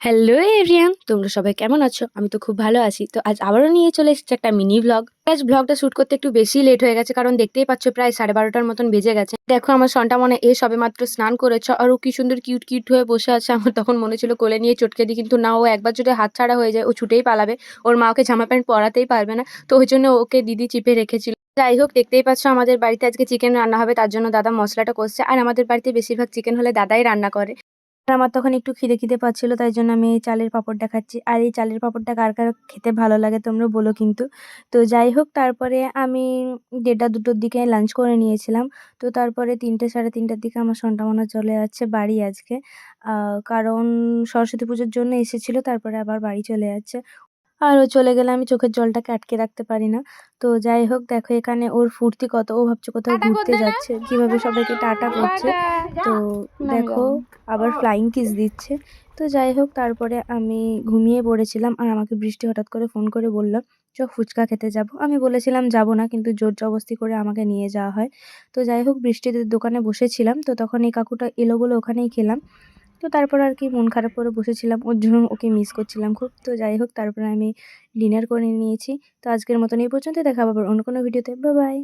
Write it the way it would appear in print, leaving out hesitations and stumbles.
Hello everyone, তোমরা সবাই কেমন আছো? আমি তো খুব ভালো আছি। তো আজ আবারও নিয়ে চলে এসেছি একটা মিনি ভ্লগ। আজ ভ্লগটা শুট করতে একটু বেশি লেট হয়ে গেছে, কারণ দেখতেই পাচ্ছ প্রায় 12:30টার মতন বেজে গেছে। দেখো আমার সন্তামনে সবেমাত্র স্নান করেছে, আর ও কি সুন্দর কিউট কিউট হয়ে বসে আছে। আমার তখন মনে ছিল কোলে নিয়ে চটকে দিই, কিন্তু না, ও একবার যদি হাতছাড়া হয়ে যায় ও ছুটেই পালাবে। ওর মা ওকে জামা প্যান্ট পরাতেই পারবে না, তো ওই জন্য ওকে দিদি চিপে রেখেছিল। যাই হোক, দেখতেই পাচ্ছ আমাদের বাড়িতে আজকে চিকেন রান্না হবে, তার জন্য দাদা মশলাটা কষছে। আর আমাদের বাড়িতে বেশিরভাগ চিকেন হলে দাদাই রান্না করে। আর আমার তখন একটু খিদে পাচ্ছিল, তাই জন্য আমি এই চালের পাঁপড়টা খাচ্ছি। আর এই চালের পাঁপড়টা কার খেতে ভালো লাগে তোমরা বলো কিন্তু। তো যাই হোক, তারপরে আমি 1:30-2টোর দিকে লাঞ্চ করে নিয়েছিলাম। তো তারপরে 3টে 3:30টার দিকে আমার সন্তামনা চলে যাচ্ছে বাড়ি আজকে। কারণ সরস্বতী পুজোর জন্য এসেছিল, তারপরে আবার বাড়ি চলে যাচ্ছে। আর ও চলে গেলে আমি চোখের জলটাকে আটকে রাখতে পারি না। তো যাই হোক, দেখো এখানে ওর ফুর্তি কত। ও ভাবছে কোথাও টাটা ঘুরতে করতে না। যাচ্ছে, কিভাবে সবাইকে টাটা করছে। টাটা। তো না, আমি দেখো যাবো আবার ফ্লাইং কিস দিচ্ছে। তো যাই হোক, তারপরে আমি ঘুমিয়ে পড়েছিলাম, আর আমাকে বৃষ্টি হঠাৎ করে ফোন করে বলল, চ ফুচকা খেতে যাবো। আমি বলেছিলাম যাবো না, কিন্তু জোর জবরদস্তি করে আমাকে নিয়ে যাওয়া হয়। তো যাই হোক, বৃষ্টিদের দোকানে বসেছিলাম, তো তখন এই কাকুটা এলো বলে ওখানেই খেলাম। তো তারপর আর কি মন খারাপ করে বসেছিলাম, ওর জন্য ওকে মিস করছিলাম খুব। তো যাই হোক, তারপরে আমি ডিনার করে নিয়েছি। তো আজকের মতন এই পর্যন্ত, দেখা হবে আবার অন্য কোনো ভিডিওতে। Bye bye.